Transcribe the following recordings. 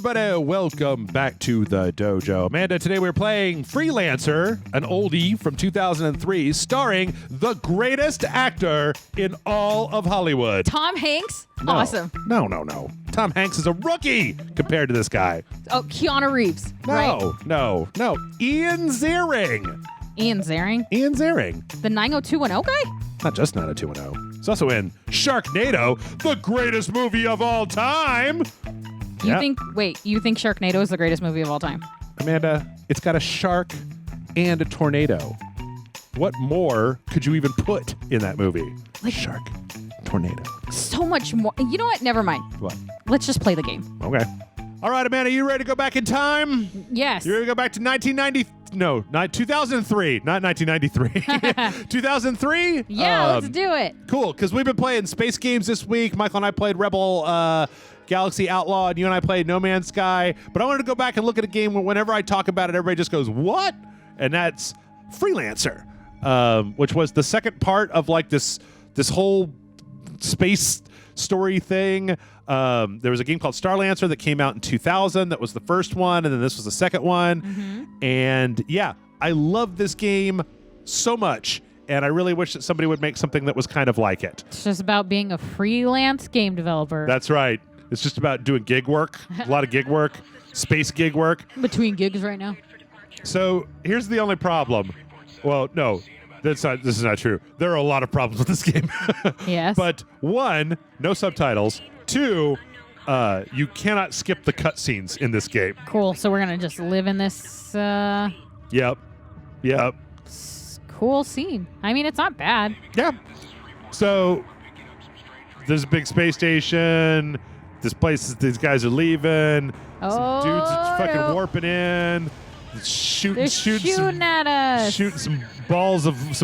everybody. Welcome back to the Dojo. Amanda, today we're playing Freelancer, an oldie from 2003, starring the greatest actor in all of Hollywood. Tom Hanks? No. Awesome. No. Tom Hanks is a rookie compared to this guy. Oh, Keanu Reeves, right? No. Ian Ziering. Ian Ziering? Ian Ziering. The 90210 guy? Not just 90210. He's also in Sharknado, the greatest movie of all time. You think Sharknado is the greatest movie of all time? Amanda, it's got a shark and a tornado. What more could you even put in that movie? Like shark, tornado. So much more. You know what? Never mind. What? Let's just play the game. Okay. All right, Amanda, you ready to go back in time? Yes. You ready to go back to 2003, not 1993. 2003? Yeah, let's do it. Cool, because we've been playing space games this week. Michael and I played Rebel Galaxy Outlaw, and you and I played No Man's Sky. But I wanted to go back and look at a game where whenever I talk about it, everybody just goes, what? And that's Freelancer, which was the second part of like this whole space story thing. There was a game called Starlancer that came out in 2000. That was the first one, and then this was the second one. Mm-hmm. And yeah, I love this game so much, and I really wish that somebody would make something that was kind of like it. It's just about being a freelance game developer. That's right. It's just about doing gig work, a lot of gig work, space gig work. Between gigs right now. So here's the only problem. Well, no. This is not true. There are a lot of problems with this game. Yes. But one, no subtitles. Two, you cannot skip the cutscenes in this game. Cool. So we're going to just live in this Yep. cool scene. I mean, it's not bad. Yeah. So there's a big space station. This place, these guys are leaving. Some dudes are fucking warping in. Shooting at us. Shooting some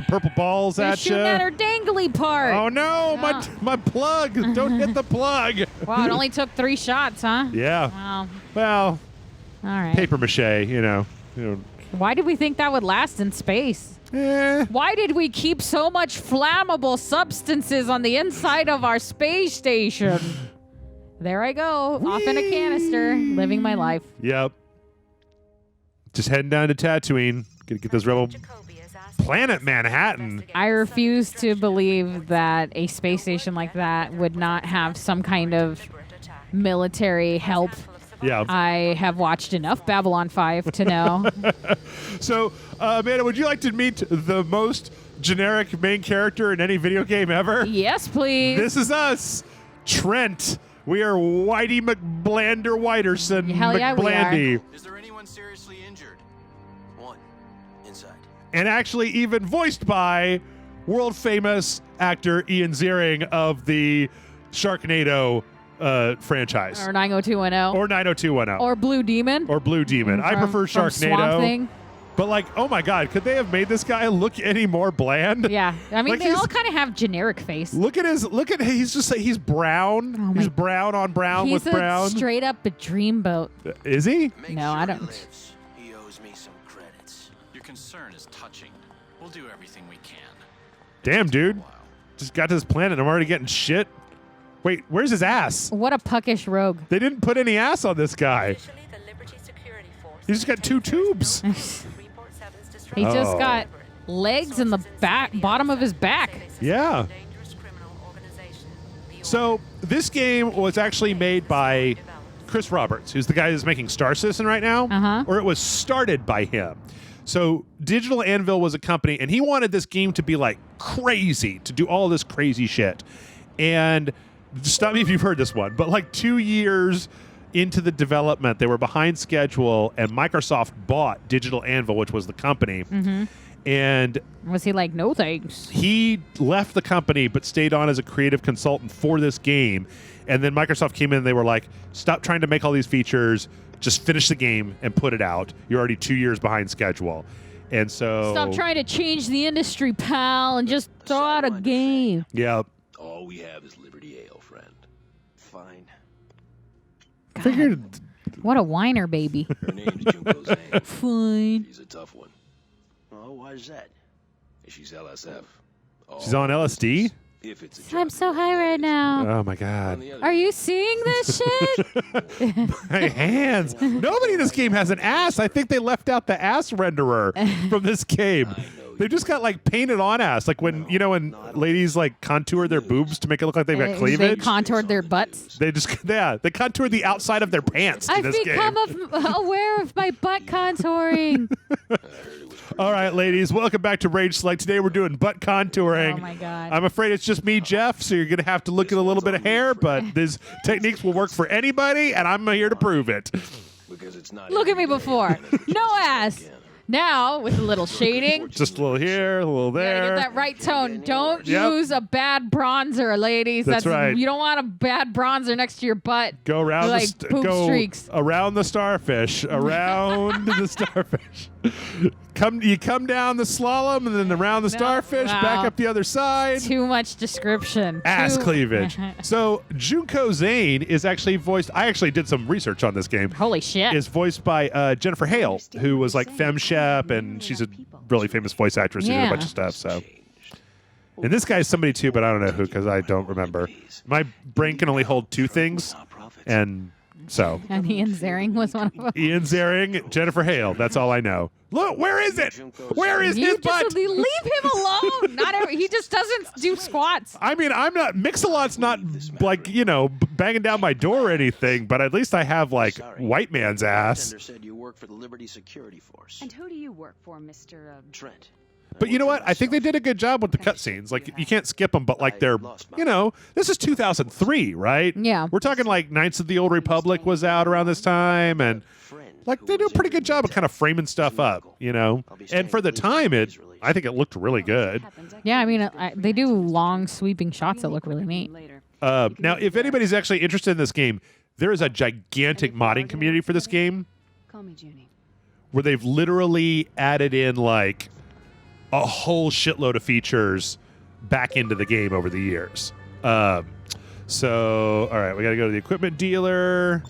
purple balls They're at you. shooting at our dangly part. Oh no, my plug! Don't hit the plug. Wow, it only took 3 shots, huh? Yeah. Wow. Well, all right. paper mache, you know. Why did we think that would last in space? Eh. Why did we keep so much flammable substances on the inside of our space station? There I go, off in a canister, living my life. Yep. Just heading down to Tatooine. Gonna get those rebel planet Manhattan. I refuse to believe that a space station like that would not have some kind of military help. Yeah. I have watched enough Babylon 5 to know. So, Amanda, would you like to meet the most generic main character in any video game ever? Yes, please. This is us, Trent. We are Whitey McBlander Whiterson. Hell yeah, McBlandy. we are. Is there anyone seriously injured? One. Inside. And actually even voiced by world-famous actor Ian Ziering of the Sharknado franchise. Or 90210. Or 90210. Or Blue Demon. Or Blue Demon. I prefer from Swamp Sharknado. Thing. But like, oh my God, could they have made this guy look any more bland? Yeah, I mean, Like they all kind of have generic face. Look at he's brown. Oh He's brown on brown with brown. He's straight up a dreamboat. Is he? No, I don't. He owes me some credits. Your concern is touching. We'll do everything we can. Damn, dude. Just got to this planet and I'm already getting shit. Wait, where's his ass? What a puckish rogue. They didn't put any ass on this guy. He just got 2 tubes. He just got legs in the bottom of his back. Yeah. So this game was actually made by Chris Roberts, who's the guy who's making Star Citizen right now. Uh-huh. Or it was started by him. So Digital Anvil was a company, and he wanted this game to be like crazy, to do all this crazy shit. And stop me if you've heard this one, but like 2 years into the development, they were behind schedule, and Microsoft bought Digital Anvil, which was the company. Mm-hmm. And was he like, no thanks? He left the company but stayed on as a creative consultant for this game. And then Microsoft came in and they were like, stop trying to make all these features. Just finish the game and put it out. You're already 2 years behind schedule. And so... Stop trying to change the industry, pal, and just throw out a game. Yeah. All we have is Liberty Ale, friend. Fine. God, Figured... What a whiner, baby. Her name's Junko Zhang. Fine. She's a tough one. Oh, why's that? She's LSF. Oh, She's on LSD? If it's a I'm job so you high like, right now. Oh my On God. the other Are you hand, seeing this shit? My hands. Nobody in this game has an ass. I think they left out the ass renderer from this game. They just got like painted on ass, like when when ladies like contour their boobs to make it look like they've got They cleavage. contoured their butts. They just they contour the outside of their pants in I've this become game. aware of my butt contouring. All right, ladies, welcome back to Rage Select. Today we're doing butt contouring. Oh my God. I'm afraid it's just me, Jeff, so you're going to have to look at a little bit of hair, but these techniques will work for anybody, and I'm here to prove it. because it's not Look at me every day before. that it's No just ass. again. Now, with a little shading, Just a little here, a little you gotta there. get that right tone. Don't Yep. use a bad bronzer, ladies. That's right. You don't want a bad bronzer next to your butt. Go around Like poop streaks. around the starfish, around the starfish. You come down the slalom and then around the starfish, Wow. back up the other side. Too much description. Ass Too- cleavage. So Junko Zane is actually voiced. I actually did some research on this game. Holy shit. Is voiced by Jennifer Hale, who was like Femme Shep, and she's a really famous voice actress who did a Yeah. bunch of stuff. So, and this guy's somebody too, but I don't know who because I don't remember. My brain can only hold two things, and so And Ian Ziering was one of them. Ian Ziering, Jennifer Hale. That's all I know. Look, where is it? Where is his You butt? just leave him alone. He just doesn't do squats. I mean, I'm not. Mix-a-Lot's not like banging down my door or anything, but at least I have like Sorry. white man's ass. Bartender said you work for the Liberty Security Force. And who do you work for, Mr. Trent. But you know what? I think they did a good job with the cutscenes. Like you can't skip them, but like they're, this is 2003, right? Yeah. We're talking like Knights of the Old Republic was out around this time, and like they do a pretty good job of kind of framing stuff up, And for the time, I think it looked really good. Yeah, I mean, they do long sweeping shots that look really neat. Now, if anybody's actually interested in this game, there is a gigantic modding community for this game Call me Junie. where they've literally added in like a whole shitload of features back into the game over the years. So, all right, we got to go to the equipment dealer.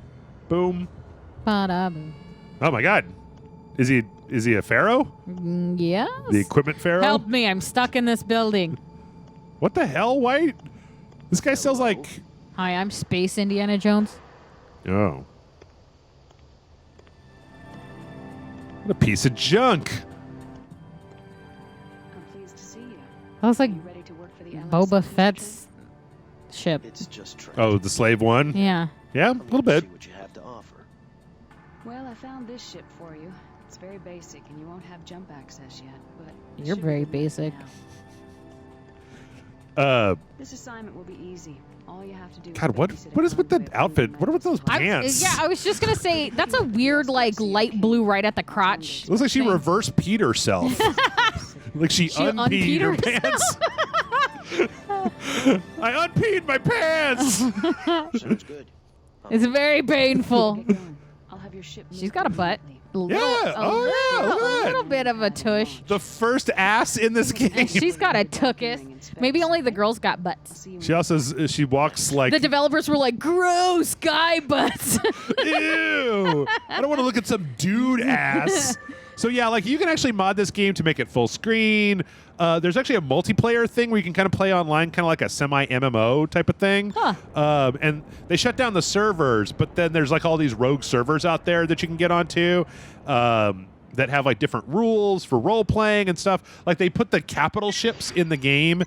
Boom. Ba-da-boom. Oh my God, is he a pharaoh? Yes. The equipment pharaoh? Help me! I'm stuck in this building. What the hell? Why? This guy sells like. Hi, I'm Space Indiana Jones. Oh. What a piece of junk. I'm pleased to see you. That was like You ready to work for the Boba LSD, Mr. Fett's ship. It's just Trent. Oh, the slave one? Yeah. Yeah, a little bit. See what you have to offer. Well, I found this ship for you. It's very basic, and you won't have jump access yet, but it You're should very be basic. now. This assignment will be easy. All you have to do God, is what babysit a is with the convoy of outfit? food What are with those items. pants? Yeah, I was just gonna say that's a weird like light blue right at the crotch. It looks like she thing. reverse peed herself. Like she unpeed her unpeed pants. I unpeed my pants. Sounds good. It's very painful. Get going. I'll have your ship She's moved got a butt. immediately. Yeah. Oh, yeah, look at a that. little bit of a tush. The first ass in this game. And she's got a tuchus. Maybe only the girls got butts. See you She also she walks like The developers were like, gross guy butts. ew. I don't want to look at some dude ass. So yeah, like you can actually mod this game to make it full screen. There's actually a multiplayer thing where you can kind of play online, kind of like a semi-MMO type of thing. Huh. And they shut down the servers, but then there's like all these rogue servers out there that you can get onto that have like different rules for role playing and stuff. Like they put the capital ships in the game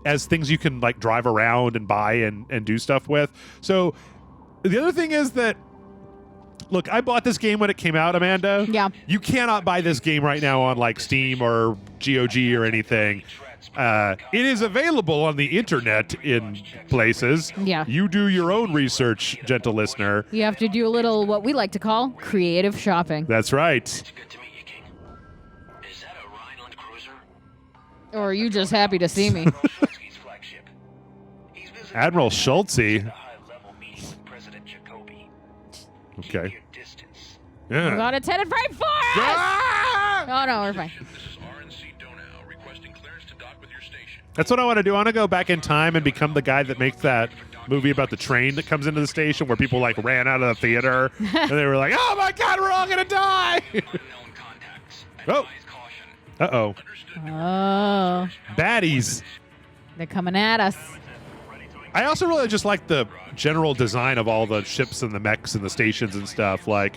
as things you can like drive around and buy and do stuff with. So the other thing is that look, I bought this game when it came out, Amanda. Yeah. You cannot buy this game right now on like Steam or GOG or anything. It is available on the internet in places. Yeah. You do your own research, gentle listener. You have to do a little what we like to call creative shopping. That's right. Good to meet you, King. Is that a Rhineland cruiser? Or are you just happy to see me? Schultz's flagship. He's visiting Admiral Schultze. a high-level meeting with President Jacoby. Keep Okay. your distance. Yeah. Got it headed right for us! Ah! Oh no, we're fine. This is RNC Donau requesting clearance to dock with your station. That's what I want to do. I want to go back in time and become the guy that makes that movie about the train that comes into the station where people like ran out of the theater and they were like, "Oh my God, we're all gonna die!" Unknown contacts. Oh. Advise caution. Uh-oh. Oh. Baddies. They're coming at us. I also really just like the general design of all the ships and the mechs and the stations and stuff. Like,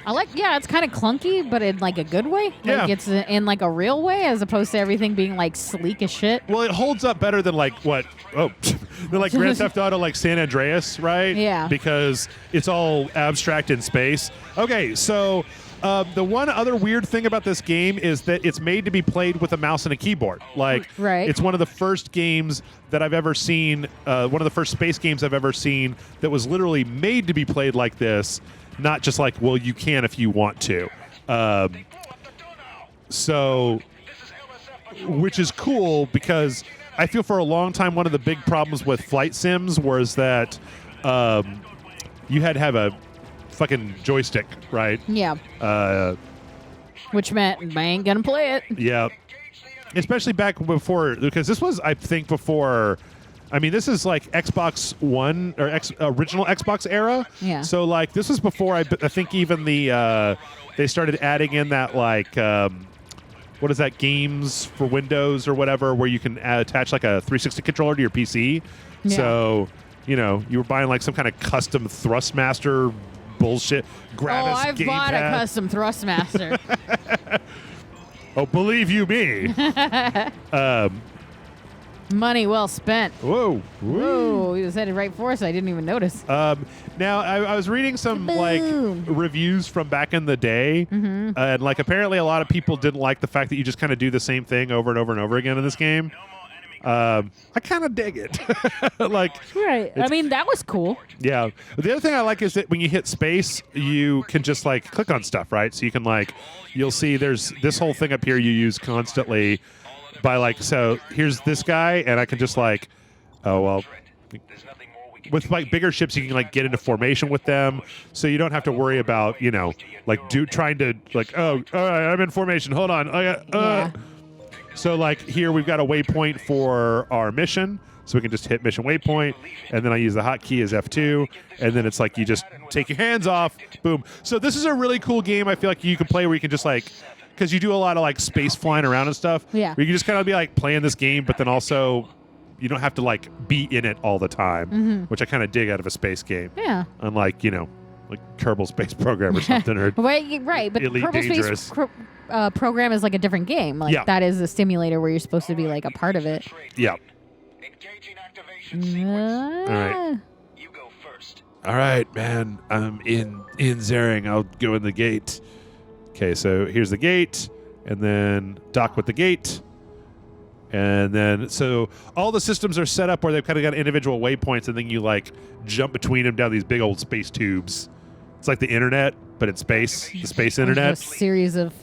It's kind of clunky, but in like a good way. Yeah. Like it's in like a real way, as opposed to everything being like sleek as shit. well, it holds up better than like what? Oh, than like Grand Theft Auto, like San Andreas, right? Yeah. Because it's all abstract in space. Okay, so the one other weird thing about this game is that it's made to be played with a mouse and a keyboard. Like, Right. it's one of the first games that I've ever seen. One of the first space games I've ever seen that was literally made to be played like this. Not just like, well, you can if you want to. So, which is cool because I feel for a long time one of the big problems with flight sims was that you had to have a fucking joystick, right? Yeah. Which meant I ain't gonna play it. Yeah. Especially back before, because this was, I think, before. I mean, this is like Xbox One or original Xbox era. Yeah. So like, this was before I think even the they started adding in that like what is that, games for Windows or whatever, where you can attach like a 360 controller to your PC. Yeah. So you were buying like some kind of custom Thrustmaster bullshit. Gravis I've bought gamepad. a custom Thrustmaster. Oh, believe you me. Money well spent. Whoa. Whoa, he was headed right for us. I didn't even notice. Now, I was reading some Boom. like reviews from back in the day, and like apparently a lot of people didn't like the fact that you just kind of do the same thing over and over and over again in this game. I kind of dig it. Like, Right. I mean, that was cool. yeah. The other thing I like is that when you hit space, you can just like click on stuff, right? So you can like, you'll see there's this whole thing up here you use constantly. By like, so here's this guy, and I can just like, oh well, with like bigger ships, you can like get into formation with them, so you don't have to worry about like trying to like, oh, all right, I'm in formation. Hold on, Yeah. So like here we've got a waypoint for our mission, so we can just hit mission waypoint, and then I use the hotkey as F2, and then it's like you just take your hands off, boom. So this is a really cool game. I feel like you can play where you can just like. Because you do a lot of like space flying around and stuff. Yeah. Where you can just kind of be like playing this game, but then also you don't have to like be in it all the time, which I kind of dig out of a space game. Yeah. Unlike, like Kerbal Space Program or something. Or Right, but Elite Kerbal Dangerous. Space Program is like a different game. Like Yeah. that is a simulator where you're supposed to be like a part of it. yeah. Engaging activation sequence. All right. You go first. All right, man. I'm in Ziering. I'll go in the gate. Okay, so here's the gate, and then dock with the gate. And then, so all the systems are set up where they've kind of got individual waypoints, and then you like jump between them down these big old space tubes. It's like the internet, but in space, the space A internet. series of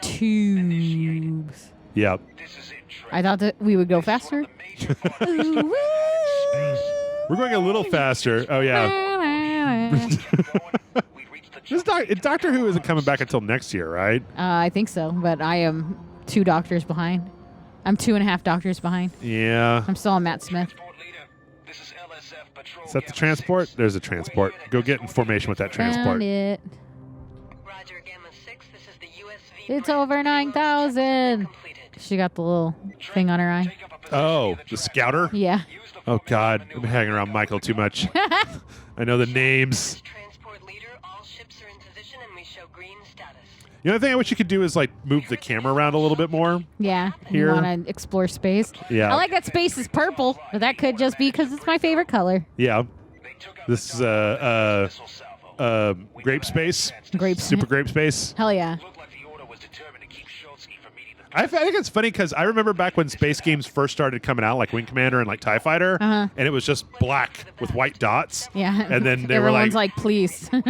tubes. Yeah. This is it, Trey. I thought that we would go faster. Ooh, We're going a little faster. Oh, yeah. We reached the Doctor Who isn't coming back until next year, right? I think so, but I am 2 doctors behind. I'm 2.5 doctors behind. Yeah. I'm still on Matt Smith. transport leader. This is LSF patrol. Is that the transport? There's a transport. Go get in formation with that transport. Found it. Roger, Gamma 6, this is the USV. It's over 9,000. Completed. She got the little thing on her eye. Oh, the scouter? Yeah. Oh, God. I've been hanging around Michael too much. I know the names. Transport leader, all ships are in position and we show green status. The other thing I wish you could do is like move the camera around a little bit more. Yeah. Here. You want to explore space? Yeah. I like that space is purple, but that could just be because it's my favorite color. Yeah. This is grape space. Grape. Super grape space. Hell yeah. Looked like the order was determined to keep Schultzy from meeting the I think it's funny because I remember back when space games first started coming out, like Wing Commander and like TIE Fighter, Uh-huh. and it was just black with white dots. Yeah. And then they were Everyone's like, please. like,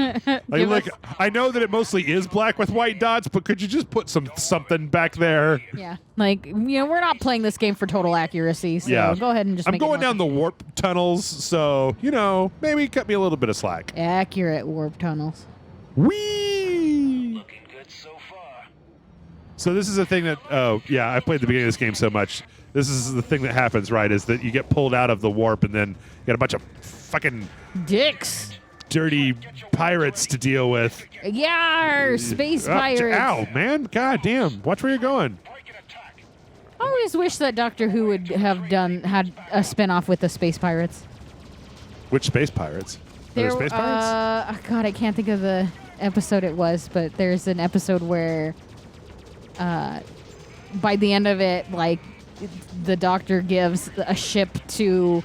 give look, us- I know that it mostly is black with white dots, but could you just put something back there? Yeah. Like, we're not playing this game for total accuracy, so Yeah. go ahead and just I'm make it going more down the warp tunnels, so, maybe cut me a little bit of slack. accurate warp tunnels. Whee! looking good so far. So this is the thing that, I played the beginning of this game so much. This is the thing that happens, right, is that you get pulled out of the warp and then you got a bunch of fucking Dicks. dirty pirates to deal with. Yeah, space pirates. Ow, man. God damn. Watch where you're going. Break an attack. I always wish that Doctor Who would have had a spin-off with the Space Pirates. Which space pirates? Are there space pirates? God, I can't think of the episode it was, but there's an episode where by the end of it, like, the Doctor gives a ship to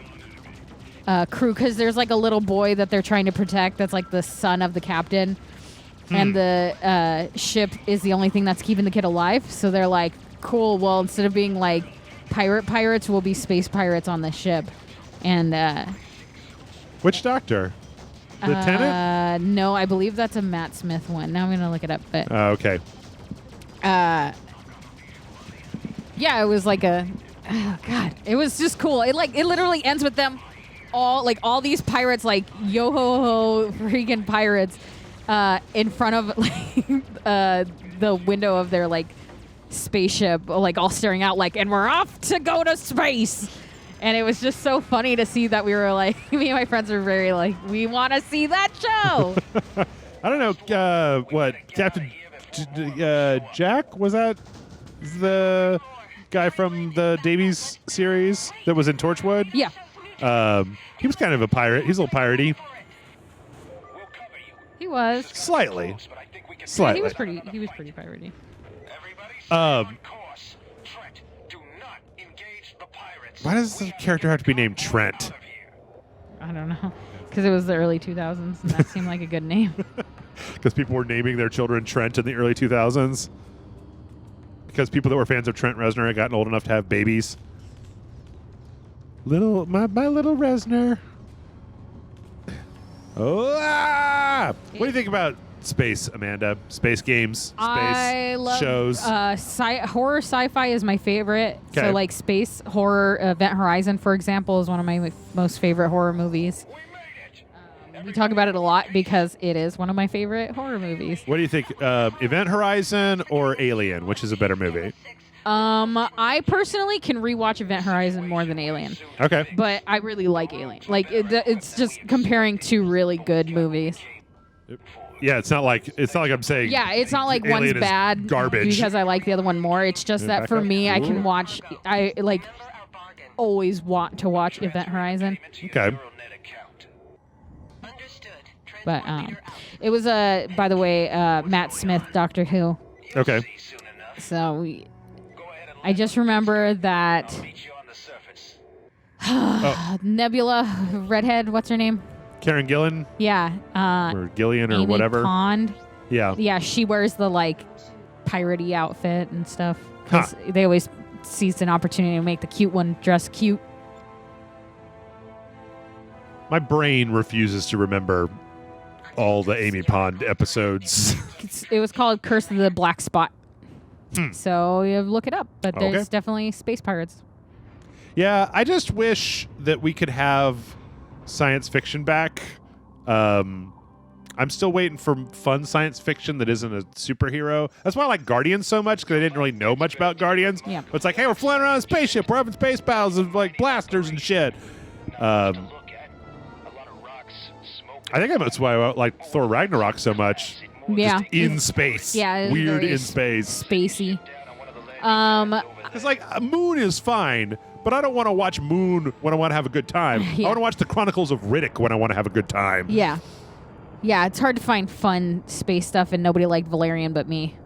crew, because there's like a little boy that they're trying to protect that's like the son of the captain, and the ship is the only thing that's keeping the kid alive. So they're like, cool, well, instead of being like pirates, we'll be space pirates on the ship. And Which Doctor? Lieutenant? No, I believe that's a Matt Smith one. Now I'm gonna look it up, but Okay. yeah, it was like oh god, it was just cool. It literally ends with them all these pirates, like yo ho ho freaking pirates, in front of like the window of their like spaceship, like all staring out, like, and we're off to go to space. And it was just so funny to see that we were like, me and my friends were very like, we want to see that show. I don't know, what, Captain Jack? Was that the guy from the Davies series that was in Torchwood? Yeah. He was kind of a pirate. He's a little piratey. He was. Slightly. Yeah, he was pretty piratey. Why does the character have to be named Trent? I don't know. Because it was the early 2000s, and that seemed like a good name. Because people were naming their children Trent in the early 2000s. Because people that were fans of Trent Reznor had gotten old enough to have babies. My little Reznor. Oh, What do you think about space, Amanda? Space games, space I love shows. Horror sci-fi is my favorite. Okay. So like space horror, Event Horizon, for example, is one of my most favorite horror movies. We talk about it a lot because it is one of my favorite horror movies. What do you think? Event Horizon or Alien? Which is a better movie? I personally can rewatch Event Horizon more than Alien. Okay. But I really like Alien. Like it's just comparing two really good movies. Yeah, it's not like I'm saying. Yeah, it's not like Alien one's is bad garbage because I like the other one more. It's just that for me, I can watch. I like always want to watch Event Horizon. Okay. But it was by the way, Matt Smith, Doctor Who. Okay. So I just remember that Nebula, redhead, what's her name? Karen Gillan Yeah. or Gillian or Amy whatever. Pond. Yeah. Yeah, she wears the like piratey outfit and stuff. 'Cause they always seize an opportunity to make the cute one dress cute. My brain refuses to remember all the Amy Pond episodes. It was called Curse of the Black Spot. So you look it up, but there's Okay. definitely space pirates. Yeah, I just wish that we could have science fiction back. I'm still waiting for fun science fiction that isn't a superhero. That's why I like Guardians so much, because I didn't really know much about Guardians. Yeah. But it's like, hey, we're flying around in a spaceship. We're having space battles of like blasters and shit. I think that's why I like Thor Ragnarok so much. Yeah. Just in space. Yeah, it's Weird very in space. Spacey. It's like Moon is fine, but I don't want to watch Moon when I want to have a good time. Yeah. I want to watch the Chronicles of Riddick when I want to have a good time. Yeah. Yeah, it's hard to find fun space stuff, and nobody liked Valerian but me.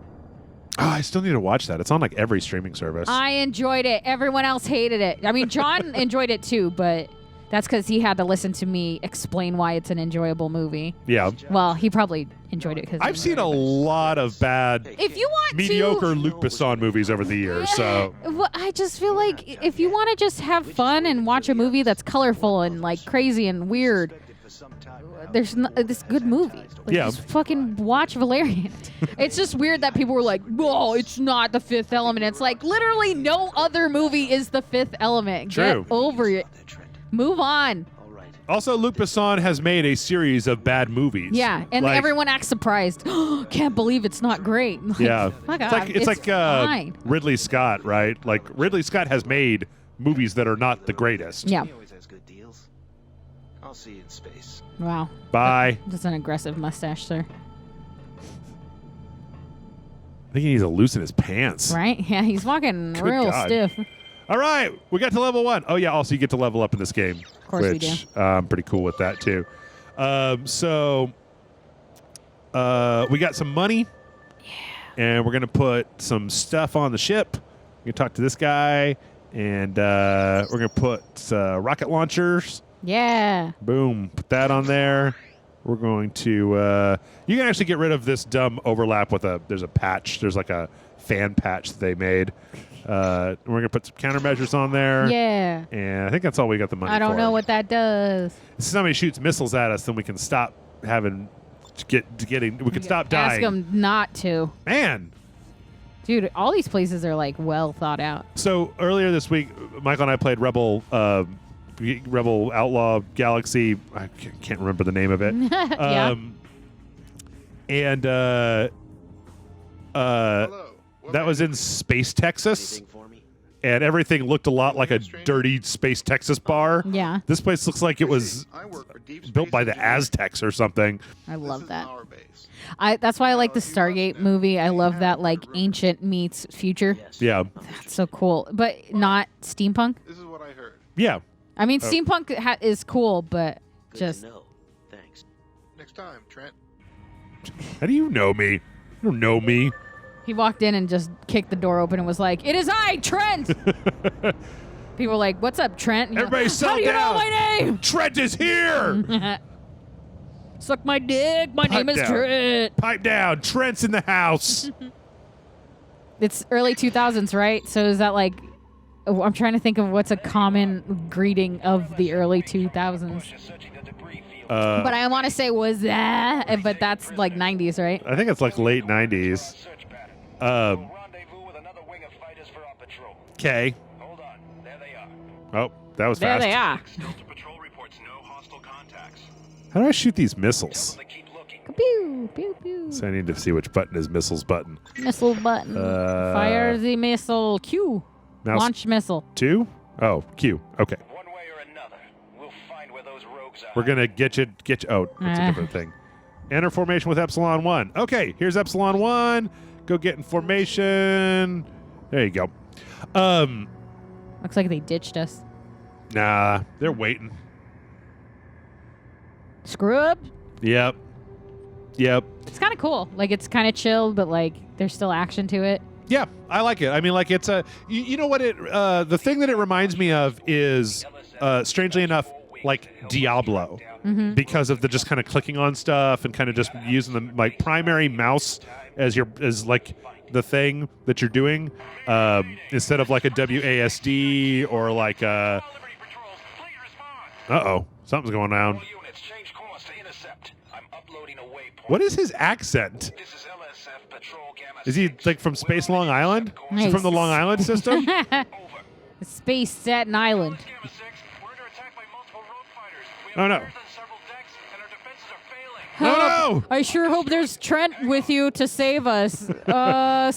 Oh, I still need to watch that. It's on like every streaming service. I enjoyed it. Everyone else hated it. I mean, John enjoyed it too, but that's because he had to listen to me explain why it's an enjoyable movie. Yeah. Well, he probably enjoyed it because I've seen a lot of bad, if you want mediocre Luc Besson movies over the years. So Well, I just feel like if you want to just have fun and watch a movie that's colorful and like crazy and weird, there's this good movie. Like, Yeah. just fucking watch Valerian. It's just weird that people were like, "Whoa, it's not The Fifth Element." It's like literally no other movie is The Fifth Element. True. Get over it. Move on. also, Luc Besson has made a series of bad movies. Yeah, and Like- everyone acts surprised. Can't believe it's not great. Like, Yeah. fuck It's off. like it's like fine. Ridley Scott, right? Like Ridley Scott has made movies that are not the greatest. Yeah. He always has good deals. I'll see you in space. Wow. Bye. That's an aggressive mustache, sir. think he needs to loosen his pants. Right? Yeah, he's walking Good real God. stiff. All right, we got to level 1. Oh yeah, also you get to level up in this game. Of course we do. I'm pretty cool with that too. So we got some money. Yeah. And we're gonna put some stuff on the ship. We can talk to this guy, and we're gonna put rocket launchers. Yeah. Boom, put that on there. We're going to. You can actually get rid of this dumb overlap with there's a patch. There's like a fan patch that they made. We're gonna put some countermeasures on there. Yeah. And I think that's all we got the money for. I don't know what that does. If somebody shoots missiles at us, then we can stop having getting. We can stop dying. Ask them not to. Man. Dude, all these places are like well thought out. So earlier this week, Michael and I played Rebel Outlaw Galaxy. I can't remember the name of it. Yeah. And that was in Space Texas. Anything for me? And everything looked a lot like a dirty Space Texas bar. Yeah. This place looks like it was built by the Aztecs or something. I love that. That's why I like the Stargate movie. I love that like ancient meets future. Yes. Yeah. That's so cool. But not steampunk. This is what I heard. Yeah. I mean, steampunk is cool, but Good just to know. Thanks. Next time, Trent. How do you know me? You don't know me. he walked in and just kicked the door open and was like, "It is I, Trent." People were like, "What's up, Trent?" And Everybody settle how do you down. know my name? Trent is here. Suck my dick. My name is down. Trent. Pipe down. Trent's in the house. It's early 2000s, right? So is that like? I'm trying to think of what's a common greeting of the early 2000s. But I want to say was that, but that's like 90s, right? I think it's like late 90s. Okay. Hold on. There they are. Oh, that was There fast. they are. Delta Patrol reports no hostile contacts. How do I shoot these missiles? They keep looking. Pew, pew, pew. So I need to see which button is missiles button. Missile button. Fire the missile. Q. Mouse Launch missile. 2? Oh, Q. Okay. One way or another, we'll find where those rogues are. We're going to get you. Oh, that's a different thing. Enter formation with Epsilon 1. Okay, here's Epsilon 1. Go get in formation. There you go. Looks like they ditched us. Nah, they're waiting. Scrub. Yep. It's kind of cool. Like, it's kind of chill, but like there's still action to it. Yeah, I like it. I mean, like, it's a. You know what it. The thing that it reminds me of is, strangely enough, like Diablo, because of the just kind of clicking on stuff and kind of just using the like primary mouse as like the thing that you're doing, instead of like a WASD or like a. Something's going down. Units, change course to intercept. I'm uploading a waypoint. What is his accent? This is LSF Patrol Gamma Is he 6. like from Space Long Island? Is he Nice. from the Long Island system? Over. Space Staten Island. Gamma 6, we're under attack by multiple rogue fighters. We Oh, have no. fires on several decks, and our defenses are failing. Oh no! I sure hope there's Trent with you to save us.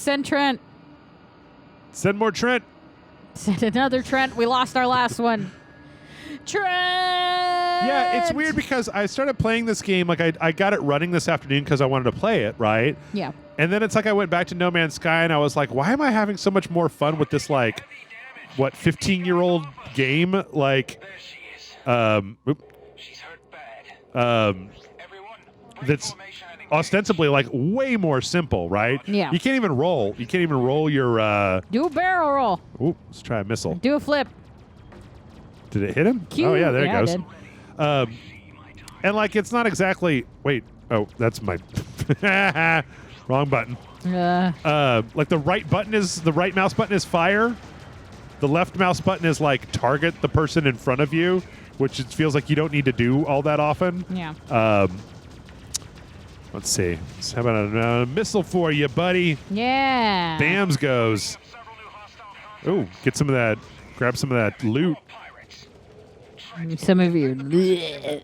Send Trent. Send more Trent. Send another Trent. We lost our last one. Trent! Yeah, it's weird because I started playing this game, like I got it running this afternoon because I wanted to play it, right? Yeah. And then it's like I went back to No Man's Sky and I was like, why am I having so much more fun with this, like, 15-year-old game? Like, She's hurt bad. Everyone, that's ostensibly, like, way more simple, right? Yeah. You can't even roll. You can't even roll your, Do a barrel roll. Ooh, let's try a missile. Do a flip. Did it hit him? Q. Oh, yeah, there Yeah, it it goes. did. And, like, it's not exactly... Wait. Oh, that's my... Wrong button. Like, the right mouse button is fire. The left mouse button is, like, target the person in front of you, which it feels like you don't need to do all that often. Yeah. Let's see. So how about a missile for you, buddy? Yeah. Bams goes. Ooh, get some of that... Grab some of that loot. Some of you.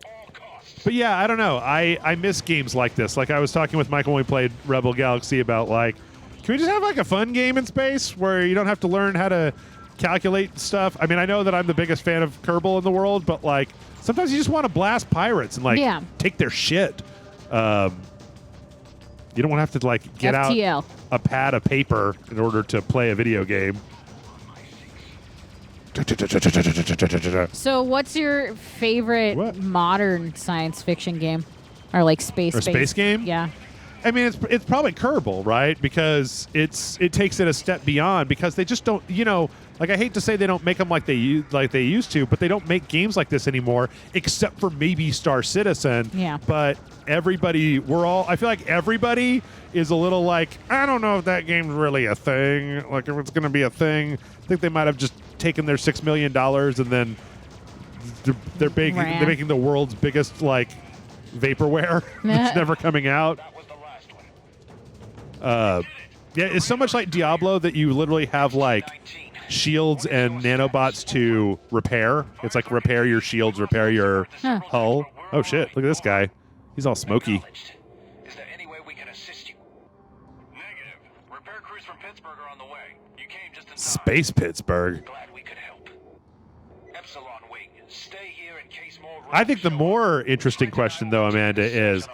But yeah, I don't know. I miss games like this. Like I was talking with Michael when we played Rebel Galaxy about like, can we just have like a fun game in space where you don't have to learn how to calculate stuff? I mean, I know that I'm the biggest fan of Kerbal in the world, but like sometimes you just want to blast pirates and like take their shit. You don't have to like get FTL. out a pad of paper in order to play a video game. So, what's your favorite modern science fiction game, or like space game? Yeah. I mean, it's probably Kerbal, right? Because it takes it a step beyond. Because they just don't, like I hate to say they don't make them like they used to, but they don't make games like this anymore, except for maybe Star Citizen. Yeah. But everybody, I feel like everybody is a little like, I don't know if that game's really a thing. Like if it's going to be a thing, I think they might have just taken their $6 million and then they're making the world's biggest like vaporware that's never coming out. Yeah, it's so much like Diablo that you literally have like shields and nanobots to repair. It's like repair your shields, repair your hull. Oh shit! Look at this guy. He's all smoky. Is there any way we can assist you? Negative. Repair crews from Pittsburgh are on the way. You came just in time. Space Pittsburgh. Glad we could help. Epsilon Wing, stay here in case more. I think the more interesting question, though, Amanda, is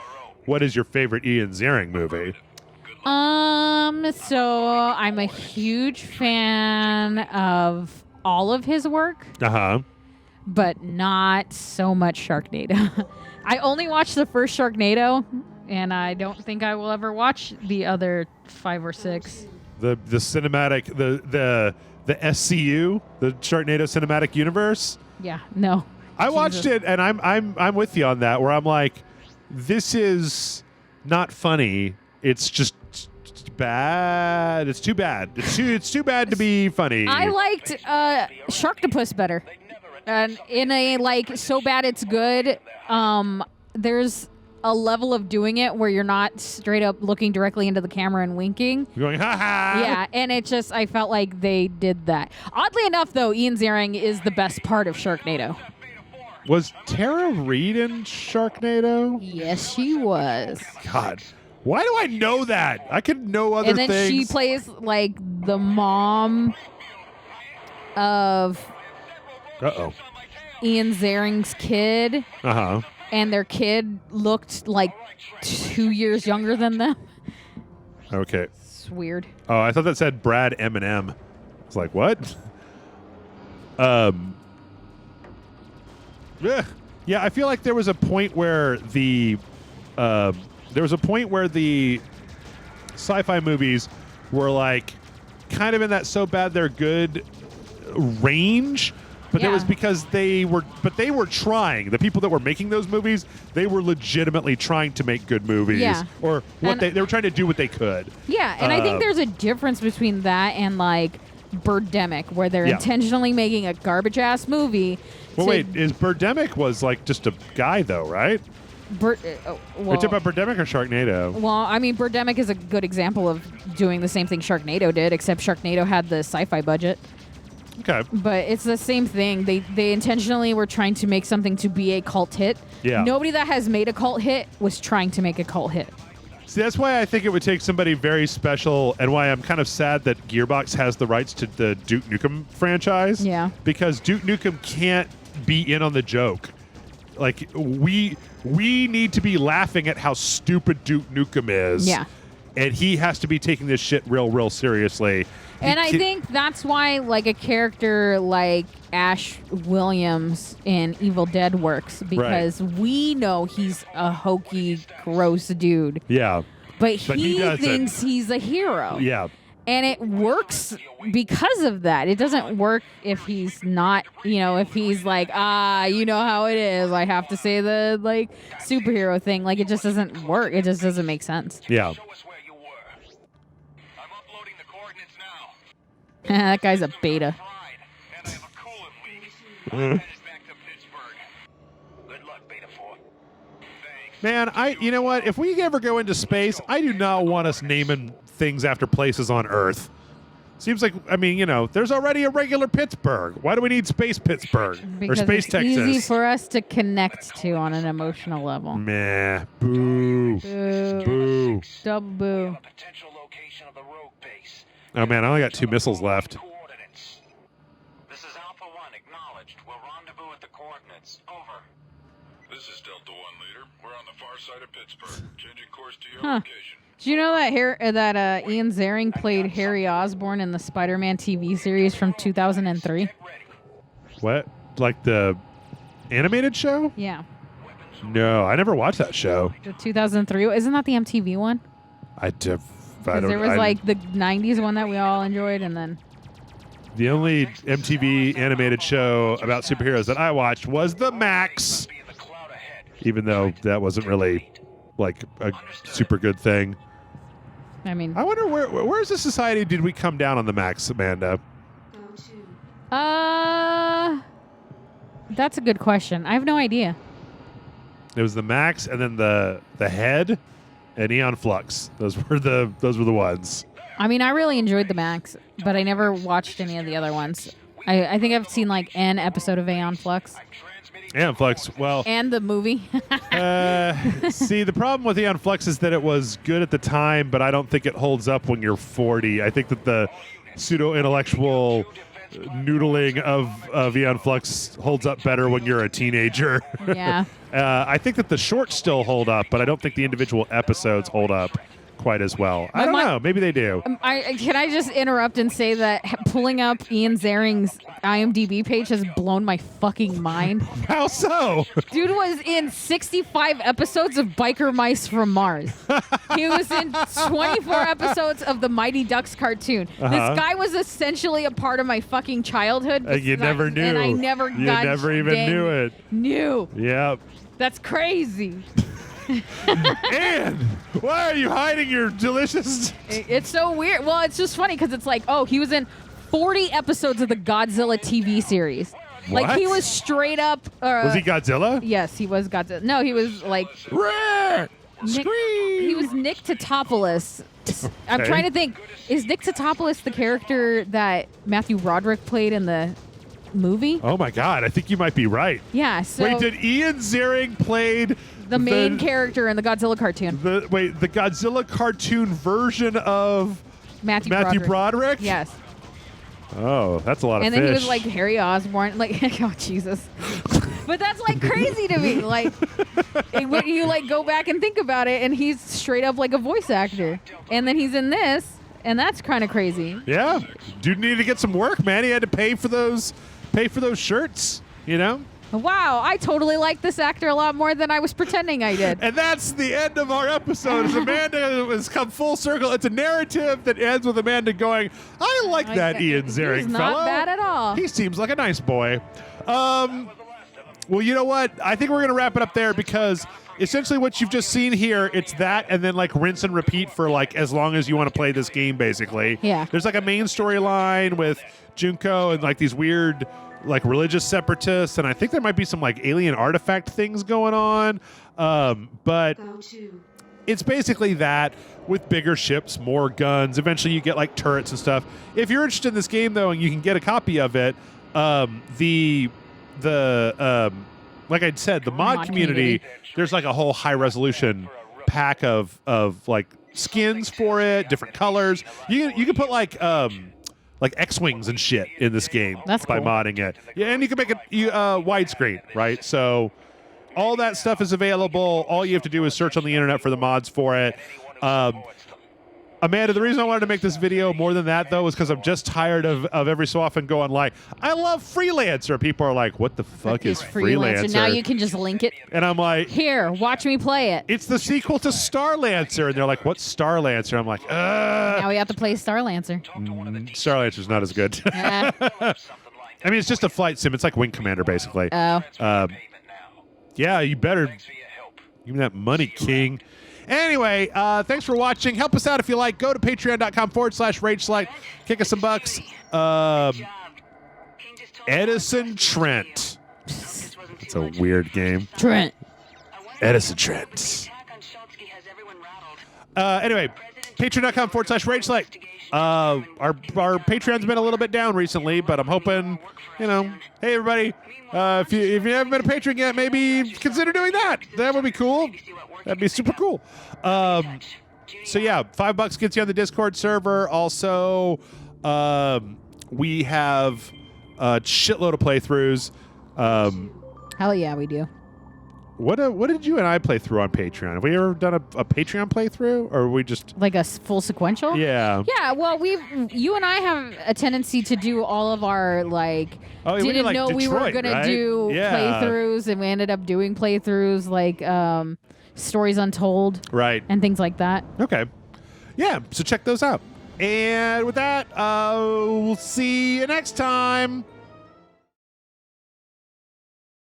what is your favorite Ian Ziering movie? So I'm a huge fan of all of his work, but not so much Sharknado. I only watched the first Sharknado, and I don't think I will ever watch the other 5 or 6. The cinematic, the SCU, the Sharknado Cinematic Universe. Yeah, no. I watched it, and I'm with you on that. Where I'm like, this is not funny. It's just bad. It's too bad. It's too bad to be funny. I liked Sharktopus better, and in a like so bad it's good. There's a level of doing it where you're not straight up looking directly into the camera and winking. You're going, ha ha. Yeah, and it just I felt like they did that. Oddly enough, though, Ian Ziering is the best part of Sharknado. Was Tara Reid in Sharknado? Yes, she was. God. Why do I know that? I could know other things. And then she plays like the mom of Ian Ziering's kid. And their kid looked like 2 years younger than them. Okay. It's weird. Oh, I thought that said Brad Eminem. I was like, what? Yeah, I feel like there was a point where the sci-fi movies were like kind of in that so bad they're good range, but it was because they were trying. The people that were making those movies, they were legitimately trying to make good movies. Yeah. Or what they were trying to do what they could. Yeah, and I think there's a difference between that and like Birdemic, where they're intentionally making a garbage ass movie. Well, wait, Birdemic was like just a guy though, right? Are you talking about Birdemic or Sharknado? Well, I mean, Birdemic is a good example of doing the same thing Sharknado did, except Sharknado had the sci-fi budget. Okay. But it's the same thing. They intentionally were trying to make something to be a cult hit. Yeah. Nobody that has made a cult hit was trying to make a cult hit. See, that's why I think it would take somebody very special, and why I'm kind of sad that Gearbox has the rights to the Duke Nukem franchise. Yeah. Because Duke Nukem can't be in on the joke. Like, we need to be laughing at how stupid Duke Nukem is. Yeah. And he has to be taking this shit real seriously. And I think that's why, like, a character like Ash Williams in Evil Dead works, because we know he's a hokey, gross dude. Yeah. But he thinks he's a hero. Yeah. And it works because of that. It doesn't work if he's not, if he's like, you know how it is. I have to say the, like, superhero thing. Like, it just doesn't work. It just doesn't make sense. Yeah. That guy's a beta. Man, you know what? If we ever go into space, I do not want us naming things after places on Earth. Seems like, there's already a regular Pittsburgh. Why do we need Space Pittsburgh because or Space it's Texas? Easy for us to connect to on an emotional level. Meh. Boo. Boo. Boo. Double boo. Oh man, I only got 2 missiles left. This is Alpha 1, acknowledged. We'll rendezvous at the coordinates. Over. This is Delta 1, leader. We're on the far side of Pittsburgh. Changing course to your location. Do you know that Ian Ziering played Harry Osborn in the Spider-Man TV series from 2003? What? Like the animated show? Yeah. No, I never watched that show. The 2003. Isn't that the MTV one? Because there was like the 90s one that we all enjoyed, and then... The only MTV animated show about superheroes that I watched was The Max, even though that wasn't really like a super good thing. I mean... I wonder where's the society did we come down on The Max, Amanda? That's a good question. I have no idea. It was The Max, and then the Head, and Eon Flux. Those were the ones. I mean, I really enjoyed The Max, but I never watched any of the other ones. I think I've seen like an episode of Aeon Flux. Aeon Flux, well... And the movie. See, the problem with Aeon Flux is that it was good at the time, but I don't think it holds up when you're 40. I think that the pseudo-intellectual noodling of Aeon Flux holds up better when you're a teenager. Yeah. I think that the shorts still hold up, but I don't think the individual episodes hold up quite as well. I don't know. Maybe they do. Can I just interrupt and say that pulling up Ian Ziering's IMDb page has blown my fucking mind. How so? Dude was in 65 episodes of Biker Mice from Mars. He was in 24 episodes of the Mighty Ducks cartoon. This guy was essentially a part of my fucking childhood. You never knew. And I never You never even knew it. Knew. Yep. That's crazy. And why are you hiding your delicious... It's so weird. Well, it's just funny because it's like, oh, he was in 40 episodes of the Godzilla TV series. What? Like, he was straight up... was he Godzilla? Yes, he was Godzilla. No, he was like... He was Nick Totopoulos. I'm trying to think. Is Nick Totopoulos the character that Matthew Broderick played in the movie? Oh, my God. I think you might be right. Yeah, so... Wait, did Ian Ziering played... the main character in the Godzilla cartoon. The Godzilla cartoon version of Matthew Broderick? Yes. Oh, that's a lot of and fish. then he was like Harry Osborn, like oh Jesus. But that's like crazy to me. Like when you like go back and think about it, and he's straight up like a voice actor, and then he's in this, and that's kind of crazy. Yeah, dude needed to get some work, man. He had to pay for those shirts, you know. Wow, I totally like this actor a lot more than I was pretending I did. And that's the end of our episode. As Amanda has come full circle. It's a narrative that ends with Amanda going, I like that Ian Ziering He's fellow. not bad at all. He seems like a nice boy. Well, you know what? I think we're going to wrap it up there because essentially what you've just seen here, it's that and then like rinse and repeat for like as long as you want to play this game, basically. Yeah. There's like a main storyline with Junko and like these weird like religious separatists, and I think there might be some like alien artifact things going on. But it's basically that with bigger ships, more guns. Eventually you get like turrets and stuff. If you're interested in this game though, and you can get a copy of it, like I said, the mod community, there's like a whole high resolution pack of like skins for it, different colors. You can put like X-Wings and shit in this game. That's by cool. modding it. Yeah, and you can make it widescreen, right? So all that stuff is available. All you have to do is search on the internet for the mods for it. Amanda, the reason I wanted to make this video more than that, though, is because I'm just tired of every so often going like, I love Freelancer. People are like, what the fuck is Freelancer? Now you can just link it. And I'm like, here, watch me play it. it's the sequel to Starlancer. And they're like, what's Starlancer? I'm like, Now we have to play Starlancer. Starlancer's not as good. I mean, it's just a flight sim. It's like Wing Commander, basically. Oh. Yeah, you better give me that money, King. Anyway, thanks for watching. Help us out if you like. Go to patreon.com/RageSlight. Kick us some bucks. Edison Trent. It's a weird game. Trent. Edison Trent. Anyway, patreon.com/RageSlight. Our Patreon's been a little bit down recently, but I'm hoping, hey everybody, if you haven't been a patron yet, maybe consider doing that. That would be cool. That'd be super cool. So yeah, $5 gets you on the Discord server. Also, we have a shitload of playthroughs. Hell yeah, we do. What did you and I play through on Patreon? Have we ever done a Patreon playthrough, or are we just Like a full sequential? Yeah. Yeah, well, you and I have a tendency to do all of our like. Oh, yeah, we did, didn't like, know we were Detroit, gonna right? do Yeah. playthroughs, and we ended up doing playthroughs like Stories Untold, right? and things like that. Okay. Yeah. So check those out. And with that, we'll see you next time.